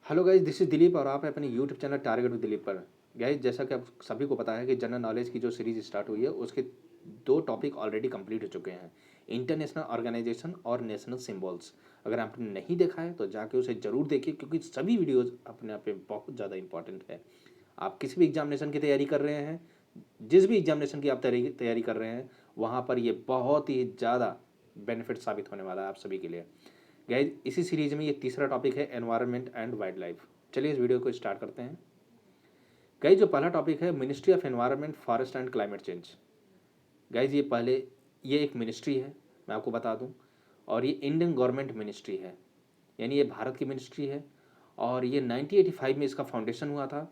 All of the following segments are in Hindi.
Hello guys, this is Dilip और आप हैं अपने YouTube channel target with Dilip पर। गाइस, जैसा कि आप सभी को पता है कि जनरल नॉलेज की जो सीरीज स्टार्ट हुई है उसके दो टॉपिक ऑलरेडी कंप्लीट हो चुके हैं। इंटरनेशनल ऑर्गेनाइजेशन और नेशनल सिंबल्स। अगर आपने नहीं देखा है तो जाके उसे ज़रूर देखिए, क्योंकि सभी वीडियोज़ अपने आप में बहुत ज़्यादा इंपॉर्टेंट है। आप किसी भी एग्जामिनेशन की तैयारी कर रहे हैं, जिस भी एग्जामिनेशन की आप तैयारी कर रहे हैं, वहाँ पर ये बहुत ही ज़्यादा बेनिफिट साबित होने वाला है आप सभी के लिए। गाइज, इसी सीरीज में ये तीसरा टॉपिक है एनवायरनमेंट एंड वाइल्ड लाइफ। चलिए इस वीडियो को स्टार्ट करते हैं। गाइज, जो पहला टॉपिक है ministry of environment forest and climate change. Guys, ये एक मिनिस्ट्री है, मैं आपको बता दूं। और ये इंडियन गवर्नमेंट मिनिस्ट्री है, यानी ये भारत की मिनिस्ट्री है। और ये 1985 में इसका फाउंडेशन हुआ था।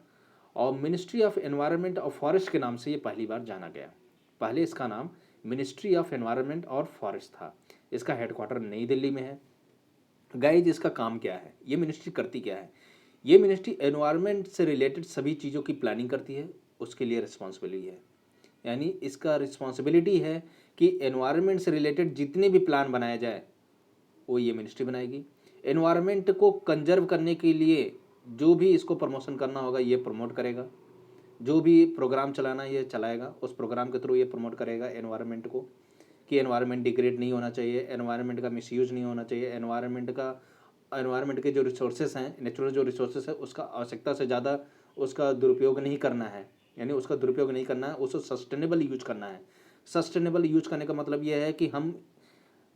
और मिनिस्ट्री ऑफ एनवायरनमेंट और फॉरेस्ट के नाम से ये पहली बार जाना गया। पहले इसका नाम मिनिस्ट्री ऑफ एनवायरनमेंट और फॉरेस्ट था। इसका हेडक्वार्टर नई दिल्ली में है। गाइज, इसका काम क्या है, ये मिनिस्ट्री करती क्या है? ये मिनिस्ट्री एनवायरनमेंट से रिलेटेड सभी चीज़ों की प्लानिंग करती है, उसके लिए रिस्पॉन्सिबिलिटी है। यानी इसका रिस्पॉन्सिबिलिटी है कि एनवायरनमेंट से रिलेटेड जितने भी प्लान बनाया जाए वो ये मिनिस्ट्री बनाएगी। एनवायरनमेंट को कंजर्व करने के लिए जो भी इसको प्रमोशन करना होगा ये प्रमोट करेगा। जो भी प्रोग्राम चलाना ये चलाएगा, उस प्रोग्राम के थ्रू ये प्रमोट करेगा एनवायरनमेंट को, कि एनवायरनमेंट डिग्रेड नहीं होना चाहिए, एनवायरनमेंट का मिसयूज नहीं होना चाहिए, एनवायरनमेंट के जो रिसोर्सेस हैं, नेचुरल जो रिसोर्सेस है, उसका आवश्यकता से ज़्यादा उसका दुरुपयोग नहीं करना है। यानी उसका दुरुपयोग नहीं करना है, उसको सस्टेनेबल यूज करना है। सस्टेनेबल यूज करने का मतलब यह है कि हम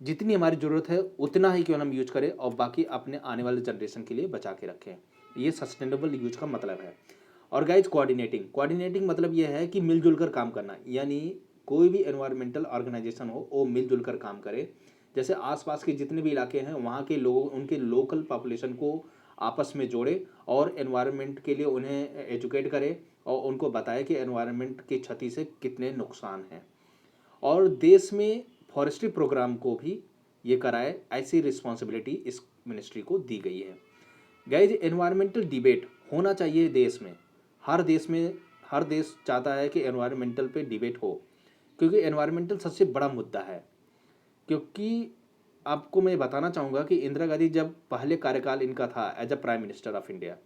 जितनी हमारी ज़रूरत है उतना ही क्यों हम यूज करें और बाकी अपने आने वाले जनरेशन के लिए बचा के रखें। ये सस्टेनेबल यूज का मतलब है। और गाइज, कोऑर्डिनेटिंग मतलब यह है कि मिलजुल कर काम करना। यानी कोई भी एनवायरमेंटल ऑर्गेनाइजेशन हो वो मिलजुल कर काम करे। जैसे आसपास के जितने भी इलाके हैं वहाँ के लोगों, उनके लोकल पॉपुलेशन को आपस में जोड़े और एनवायरनमेंट के लिए उन्हें एजुकेट करे और उनको बताए कि एनवायरनमेंट की क्षति से कितने नुकसान हैं। और देश में फॉरेस्ट्री प्रोग्राम को भी ये कराए, ऐसी रिस्पॉन्सिबिलिटी इस मिनिस्ट्री को दी गई है। गाइज, एनवायरमेंटल डिबेट होना चाहिए देश में। हर देश चाहता है कि एनवायरमेंटल पे डिबेट हो, क्योंकि एनवायरमेंटल सबसे बड़ा मुद्दा है। क्योंकि आपको मैं बताना चाहूँगा कि इंदिरा गांधी जब पहले कार्यकाल इनका था as a prime minister of India,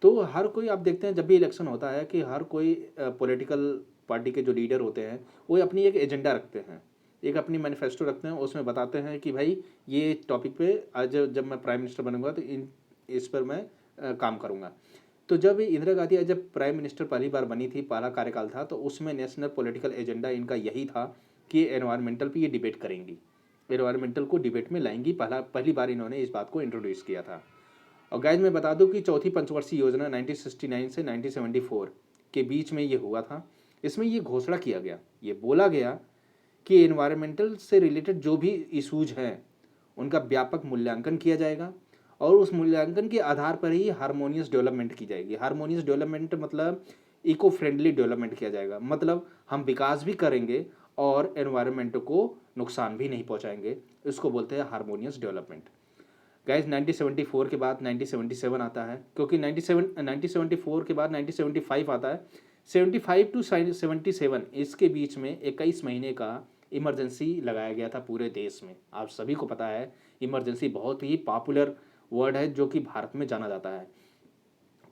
तो हर कोई, आप देखते हैं जब भी इलेक्शन होता है कि हर कोई पॉलिटिकल पार्टी के जो लीडर होते हैं वो अपनी एक एजेंडा रखते हैं, एक अपनी मैनिफेस्टो रखते हैं। उसमें बताते हैं कि भाई ये टॉपिक पे आज जब मैं प्राइम मिनिस्टर बनूंगा तो इस पर मैं काम करूंगा। तो जब इंदिरा गांधी जब प्राइम मिनिस्टर पहली बार बनी थी, पहला कार्यकाल था, तो उसमें नेशनल पॉलिटिकल एजेंडा इनका यही था कि एनवायरमेंटल पे ये डिबेट करेंगी, एनवायरमेंटल को डिबेट में लाएंगी। पहली बार इन्होंने इस बात को इंट्रोड्यूस किया था। और गाइज, मैं बता दूं कि चौथी पंचवर्षीय योजना 1969 से 1974 के बीच में ये हुआ था। इसमें ये घोषणा किया गया, ये बोला गया कि एनवायरमेंटल से रिलेटेड जो भी इशूज हैं उनका व्यापक मूल्यांकन किया जाएगा और उस मूल्यांकन के आधार पर ही हारमोनियस डेवलपमेंट की जाएगी। हारमोनियस डेवलपमेंट मतलब इको फ्रेंडली डेवलपमेंट किया जाएगा, मतलब हम विकास भी करेंगे और एनवायरनमेंट को नुकसान भी नहीं पहुंचाएंगे। इसको बोलते हैं हारमोनियस डेवलपमेंट। गाइज, 1974 के बाद 1977 आता है, क्योंकि 1974 के बाद 1975 आता है। 75 टू 77 इसके बीच में 21 महीने का इमरजेंसी लगाया गया था पूरे देश में। आप सभी को पता है इमरजेंसी बहुत ही पॉपुलर वर्ड है जो कि भारत में जाना जाता है,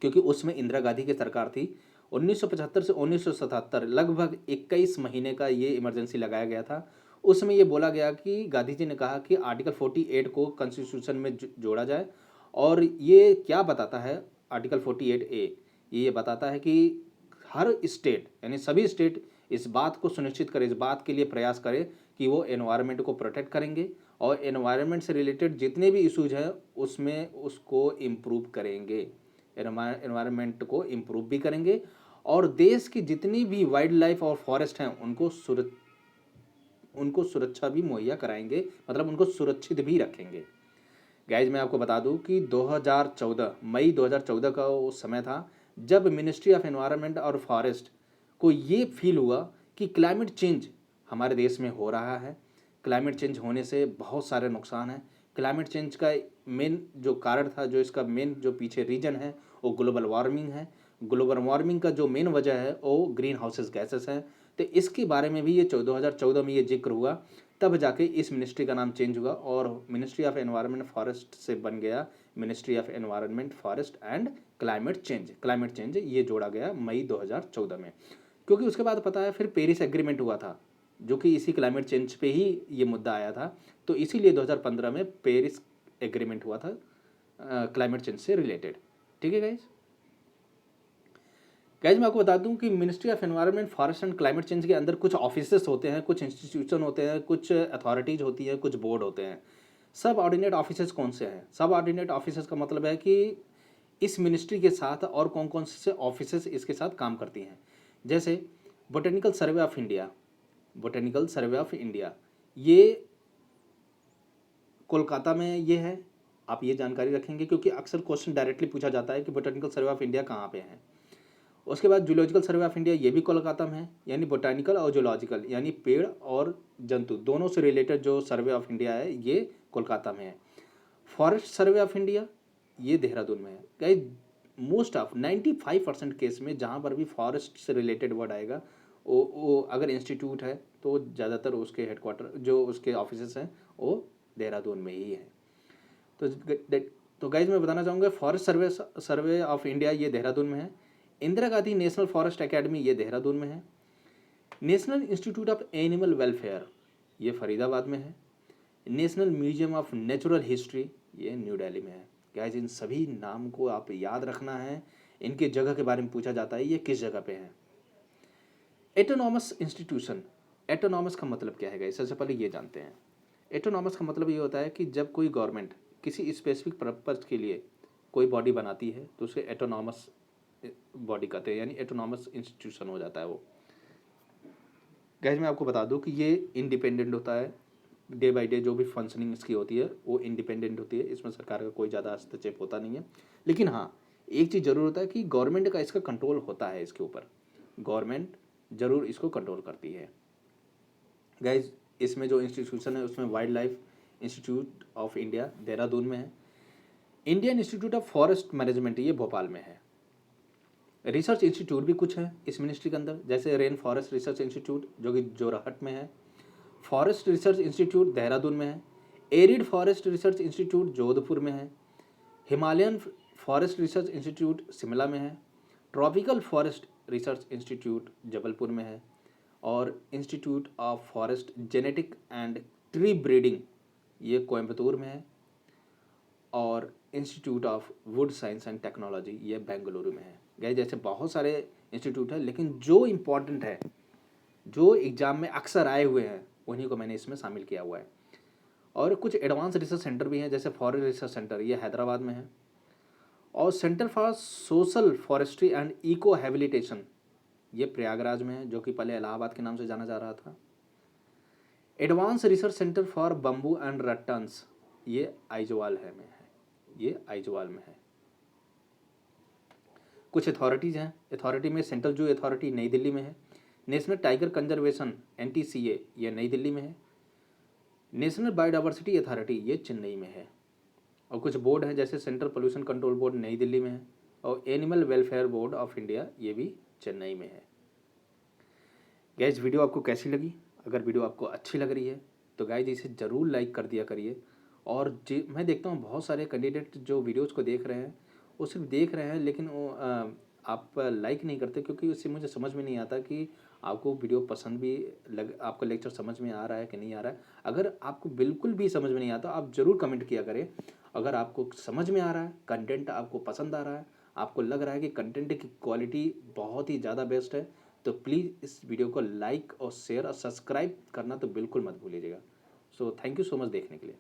क्योंकि उसमें इंदिरा गांधी की सरकार थी। 1975 से 1977 लगभग 21 महीने का ये इमरजेंसी लगाया गया था। उसमें ये बोला गया कि गांधी जी ने कहा कि आर्टिकल 48 को कॉन्स्टिट्यूशन में जोड़ा जाए। और ये क्या बताता है आर्टिकल 48A? ये बताता है कि हर स्टेट, यानी सभी स्टेट इस बात को सुनिश्चित करें, इस बात के लिए प्रयास करें कि वो एनवायरनमेंट को प्रोटेक्ट करेंगे और एनवायरनमेंट से रिलेटेड जितने भी इश्यूज हैं उसमें उसको इम्प्रूव करेंगे, एनवायरनमेंट को इम्प्रूव भी करेंगे और देश की जितनी भी वाइल्ड लाइफ और फॉरेस्ट हैं उनको सुरक्षा भी मुहैया कराएंगे, मतलब उनको सुरक्षित भी रखेंगे। गाइज, मैं आपको बता दूं कि 2014 मई 2014 का वो समय था जब मिनिस्ट्री ऑफ एनवायरनमेंट और फॉरेस्ट को ये फील हुआ कि क्लाइमेट चेंज हमारे देश में हो रहा है। क्लाइमेट चेंज होने से बहुत सारे नुकसान हैं। क्लाइमेट चेंज का मेन जो कारण था, जो इसका मेन जो पीछे रीजन है, वो ग्लोबल वार्मिंग है। ग्लोबल वार्मिंग का जो मेन वजह है वो ग्रीन हाउसेस गैसेस हैं। तो इसके बारे में भी ये 2014 में ये जिक्र हुआ तब जाके इस मिनिस्ट्री का नाम चेंज हुआ और मिनिस्ट्री ऑफ एनवायरनमेंट फॉरेस्ट से बन गया ministry of environment forest and climate change ये जोड़ा गया मई 2014 में, क्योंकि उसके बाद पता है फिर पेरिस एग्रीमेंट हुआ था जो कि इसी क्लाइमेट चेंज पे ही ये मुद्दा आया था, तो इसीलिए 2015 में पेरिस एग्रीमेंट हुआ था क्लाइमेट चेंज से रिलेटेड। ठीक है गाइज। मैं आपको बता दूं कि ministry of environment forest and climate change के अंदर कुछ ऑफिसेस होते हैं, कुछ इंस्टीट्यूशन होते हैं, कुछ अथॉरिटीज होती है, कुछ बोर्ड होते हैं। सब ऑर्डिनेट ऑफिसेस कौन से हैं? सब ऑर्डिनेट ऑफिसेस का मतलब है कि इस मिनिस्ट्री के साथ और कौन कौन से ऑफिसेस इसके साथ काम करती हैं। जैसे botanical survey of India, botanical survey of India ये कोलकाता में ये है। आप ये जानकारी रखेंगे क्योंकि अक्सर क्वेश्चन डायरेक्टली पूछा जाता है कि बोटेनिकल सर्वे ऑफ इंडिया कहाँ पे है। उसके बाद जूलॉजिकल सर्वे ऑफ इंडिया ये भी कोलकाता में है, यानी बोटानिकल और जूलॉजिकल यानी पेड़ और जंतु दोनों से रिलेटेड जो सर्वे ऑफ इंडिया है ये कोलकाता में है। फॉरेस्ट सर्वे ऑफ इंडिया ये देहरादून में है। गाइस मोस्ट ऑफ 95% केस में जहाँ पर भी फॉरेस्ट से रिलेटेड वर्ड आएगा वो अगर इंस्टीट्यूट है तो ज़्यादातर उसके हेडक्वार्टर जो उसके ऑफिस हैं वो देहरादून में ही है। तो गाइज मैं बताना चाहूँगा फॉरेस्ट सर्वे ऑफ इंडिया ये देहरादून में है। Indira Gandhi national forest academy ये देहरादून में है। National institute of animal welfare ये फरीदाबाद में है। National museum of natural history ये न्यू दिल्ली में है। गाइज इन सभी नाम को आप याद रखना है, इनके जगह के बारे में पूछा जाता है ये किस जगह पे है। एटोनॉमस इंस्टीट्यूशन, एटोनॉमस का मतलब क्या है गाइज? सबसे पहले ये जानते हैं। एटोनॉमस का मतलब ये होता है कि जब कोई गवर्नमेंट किसी स्पेसिफिक पर्पज के लिए कोई बॉडी बनाती है तो उसे एटोनॉमस बॉडी कहते हैं, यानी एटोनॉमस इंस्टीट्यूशन हो जाता है वो। गाइस मैं आपको बता दूं कि ये इंडिपेंडेंट होता है, डे बाय डे जो भी फंक्शनिंग इसकी होती है वो इंडिपेंडेंट होती है, इसमें सरकार का कोई ज़्यादा हस्तक्षेप होता नहीं है। लेकिन हाँ एक चीज़ ज़रूर होता है कि गवर्नमेंट का इसका कंट्रोल होता है, इसके ऊपर गवर्नमेंट ज़रूर इसको कंट्रोल करती है। गाइज इसमें जो इंस्टीट्यूशन है उसमें wild life institute of India Dehradun में है। Indian institute of forest management ये भोपाल में है। रिसर्च इंस्टीट्यूट भी कुछ है इस मिनिस्ट्री के अंदर, जैसे रेन फॉरेस्ट रिसर्च इंस्टीट्यूट जो कि जोरहट में है, फॉरेस्ट रिसर्च इंस्टीट्यूट देहरादून में है, arid forest research institute Jodhpur में है, Himalayan forest research institute Shimla में है, tropical forest research institute Jabalpur में है, और institute of forest genetic and tree breeding ये कोयम्बतूर में है, और institute of would science and technology ये बेंगलुरु में है। गए जैसे बहुत सारे इंस्टीट्यूट है, लेकिन जो इम्पोर्टेंट है जो एग्ज़ाम में अक्सर आए हुए हैं उन्हीं को मैंने इसमें शामिल किया हुआ है। और कुछ एडवांस रिसर्च सेंटर भी हैं, जैसे फॉरेस्ट रिसर्च सेंटर ये हैदराबाद में है, और centre for social forestry and eco habilitation ये प्रयागराज में है जो कि पहले इलाहाबाद के नाम से जाना जा रहा था। Advance research centre for bamboo and rattans ये आइजवाल है में है, ये आइजवाल में है। कुछ अथॉरिटीज़ हैं, अथॉरिटी में सेंट्रल जू अथॉरिटी नई दिल्ली में है, नेशनल टाइगर कंजर्वेशन NTCA ये नई दिल्ली में है, नेशनल बायोडाइवर्सिटी अथॉरिटी ये चेन्नई में है, और कुछ बोर्ड हैं जैसे सेंट्रल पोल्यूशन कंट्रोल बोर्ड नई दिल्ली में है, और animal welfare board of India ये भी चेन्नई में है। गाइस वीडियो आपको कैसी लगी? अगर वीडियो आपको अच्छी लग रही है तो गाइस इसे ज़रूर लाइक कर दिया करिए। और मैं देखता हूँ बहुत सारे कैंडिडेट जो वीडियोज़ को देख रहे हैं वो सिर्फ देख रहे हैं, लेकिन वो आप लाइक नहीं करते, क्योंकि उससे मुझे समझ में नहीं आता कि आपको वीडियो पसंद भी आपको लेक्चर समझ में आ रहा है कि नहीं आ रहा है। अगर आपको बिल्कुल भी समझ में नहीं आता आप ज़रूर कमेंट किया करें। अगर आपको समझ में आ रहा है, कंटेंट आपको पसंद आ रहा है, आपको लग रहा है कि कंटेंट की क्वालिटी बहुत ही ज़्यादा बेस्ट है, तो प्लीज़ इस वीडियो को लाइक और शेयर और सब्सक्राइब करना तो बिल्कुल मत भूलिएगा। So thank you so much देखने के लिए।